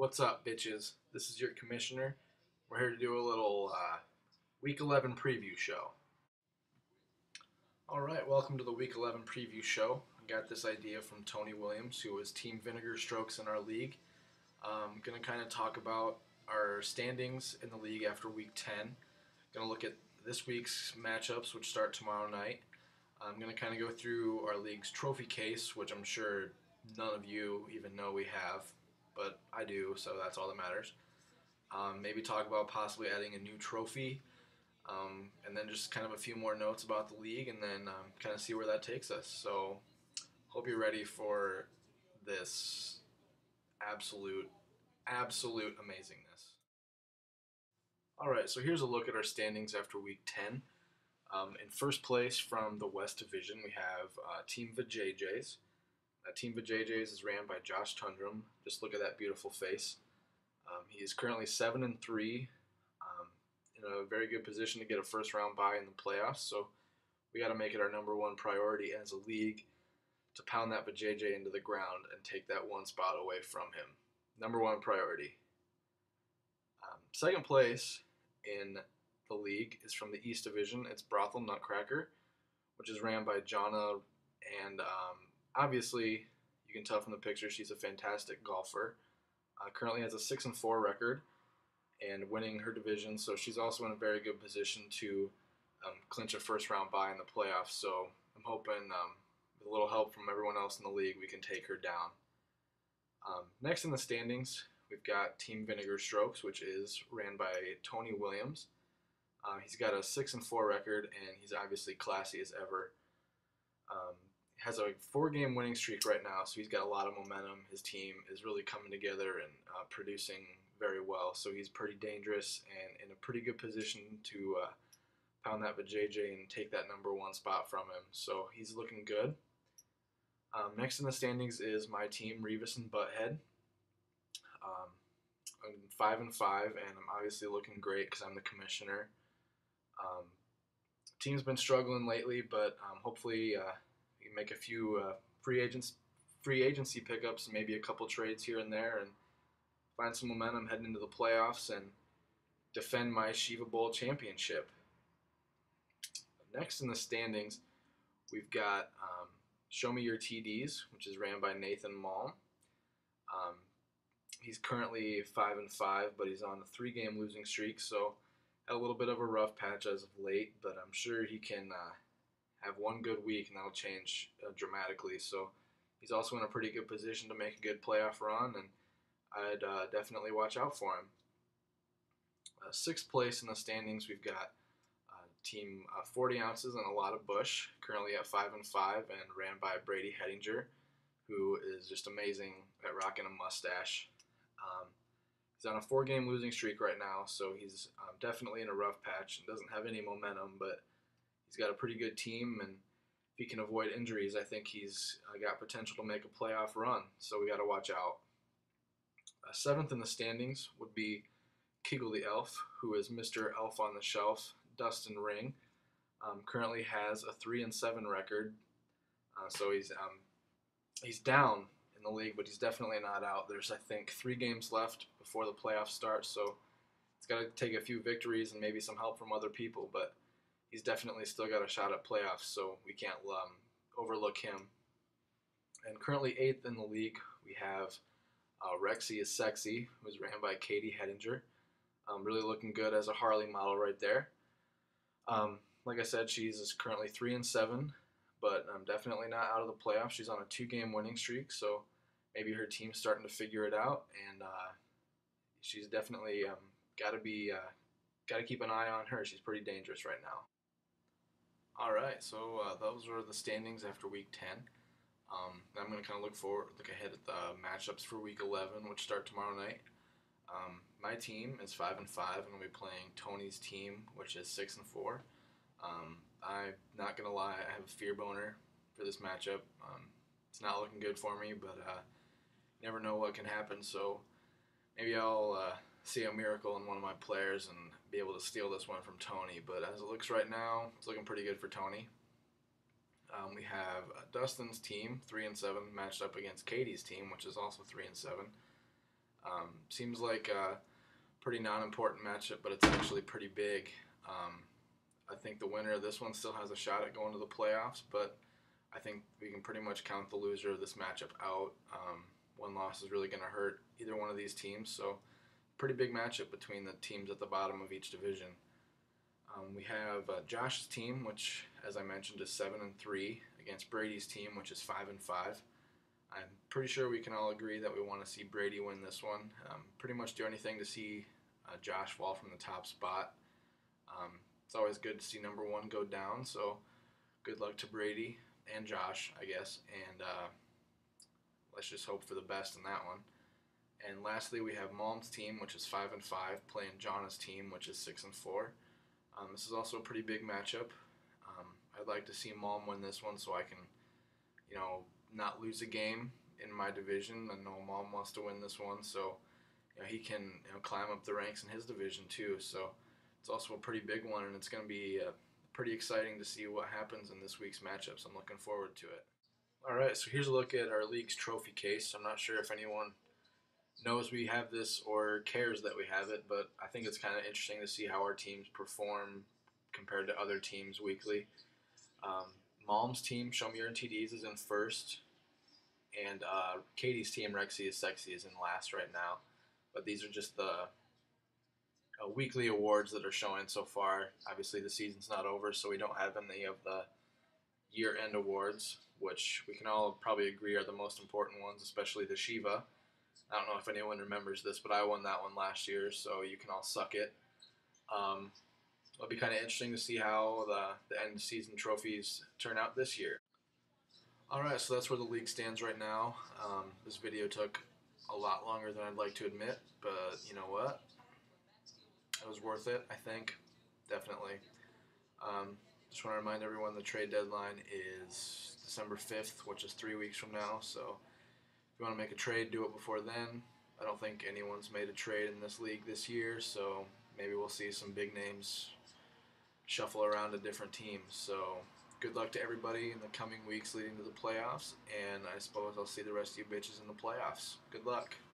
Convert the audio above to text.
What's up, bitches? This is your commissioner. We're here to do a little Week 11 preview show. All right, welcome to the Week 11 preview show. I got this idea from Tony Williams, who is Team Vinegar Strokes in our league. I'm going to kind of talk about our standings in the league after Week 10. Going to look at this week's matchups, which start tomorrow night. I'm going to kind of go through our league's trophy case, which I'm sure none of you even know we have, but I do, so that's all that matters. Maybe talk about possibly adding a new trophy, and then just kind of a few more notes about the league, and then kind of see where that takes us. So, hope you're ready for this absolute amazingness. All right, so here's a look at our standings after Week 10. In first place from the West Division, we have Team Vajayjays. Team Vajayjays is ran by Josh Tundrum. Just look at that beautiful face. He is currently 7-3, in a very good position to get a first-round bye in the playoffs. So we got to make it our number one priority as a league to pound that Vajayjay into the ground and take that one spot away from him. Number one priority. Second place in the league is from the East Division. It's Brothel Nutcracker, which is ran by Jonna, and obviously you can tell from the picture she's a fantastic golfer. Currently has a 6-4 record and winning her division, so she's also in a very good position to clinch a first-round bye in the playoffs. So I'm hoping with a little help from everyone else in the league, we can take her down. Next in the standings, we've got Team Vinegar Strokes, which is ran by Tony Williams. He's got a 6-4 record, and he's obviously classy as ever. Has a 4-game winning streak right now, so he's got a lot of momentum. His team is really coming together and producing very well, so he's pretty dangerous and in a pretty good position to pound that Vajayjay and take that number one spot from him. So he's looking good. Next in the standings is my team, Revis and Butthead. I'm 5-5, and I'm obviously looking great because I'm the commissioner. Team's been struggling lately, but hopefully we can make a few free agency pickups, and maybe a couple trades here and there, and find some momentum heading into the playoffs and defend my Shiva Bowl championship. Next in the standings, we've got Show Me Your TDs, which is ran by Nathan Malm. He's currently 5-5, but he's on a 3-game losing streak, so had a little bit of a rough patch as of late, but I'm sure he can have one good week and that'll change dramatically. So he's also in a pretty good position to make a good playoff run, and I'd definitely watch out for him. Sixth place in the standings, we've got team 40 ounces and a lot of Bush, currently at 5-5 and ran by Brady Hettinger, who is just amazing at rocking a mustache. He's on a 4-game losing streak right now, so he's definitely in a rough patch and doesn't have any momentum, but he's got a pretty good team, and if he can avoid injuries, I think he's got potential to make a playoff run, so we got to watch out. Seventh in the standings would be Kegel the Elf, who is Mr. Elf on the Shelf, Dustin Ring. Currently has a 3-7 record, so he's down in the league, but he's definitely not out. There's, I think, 3 games left before the playoffs start, so it's got to take a few victories and maybe some help from other people, but he's definitely still got a shot at playoffs, so we can't overlook him. And currently 8th in the league, we have Rexy is Sexy, who's ran by Katie Hettinger. Really looking good as a Harley model right there. Like I said, she's currently 3-7, but definitely not out of the playoffs. She's on a 2-game winning streak, so maybe her team's starting to figure it out, and she's definitely got to keep an eye on her. She's pretty dangerous right now. All right, so those were the standings after Week 10. I'm going to kind of look ahead at the matchups for Week 11, which start tomorrow night. My team is 5-5, and I'll be playing Tony's team, which is 6-4. I'm not gonna lie, I have a fear boner for this matchup. It's not looking good for me, but you never know what can happen. So maybe I'll see a miracle in one of my players and be able to steal this one from Tony. But as it looks right now, it's looking pretty good for Tony. We have Dustin's team, 3-7, matched up against Katie's team, which is also 3-7. Seems like a pretty non-important matchup, but it's actually pretty big. I think the winner of this one still has a shot at going to the playoffs, but I think we can pretty much count the loser of this matchup out. One loss is really going to hurt either one of these teams, so pretty big matchup between the teams at the bottom of each division. We have Josh's team, which, as I mentioned, is 7-3, against Brady's team, which is 5-5. I'm pretty sure we can all agree that we want to see Brady win this one. Pretty much do anything to see Josh fall from the top spot. It's always good to see number one go down, so good luck to Brady and Josh, I guess, and let's just hope for the best in that one. And lastly, we have Malm's team, which is 5-5, playing Jonna's team, which is 6-4. This is also a pretty big matchup. I'd like to see Malm win this one so I can, not lose a game in my division. I know Malm wants to win this one, so he can climb up the ranks in his division too. So it's also a pretty big one, and it's going to be pretty exciting to see what happens in this week's matchups. I'm looking forward to it. All right, so here's a look at our league's trophy case. I'm not sure if anyone knows we have this or cares that we have it, but I think it's kind of interesting to see how our teams perform compared to other teams weekly. Malm's team, Show Me Your TDs, is in first, and Katie's team, Rexy is Sexy, is in last right now. But these are just the weekly awards that are showing so far. Obviously, the season's not over, so we don't have any of the year-end awards, which we can all probably agree are the most important ones, especially the Shiva. I don't know if anyone remembers this, but I won that one last year, so you can all suck it. It'll be kind of interesting to see how the end-of-season trophies turn out this year. All right, so that's where the league stands right now. This video took a lot longer than I'd like to admit, but you know what? It was worth it, I think, definitely. Just want to remind everyone the trade deadline is December 5th, which is 3 weeks from now. So if you want to make a trade, do it before then. I don't think anyone's made a trade in this league this year, so maybe we'll see some big names shuffle around to different teams. So good luck to everybody in the coming weeks leading to the playoffs, and I suppose I'll see the rest of you bitches in the playoffs. Good luck.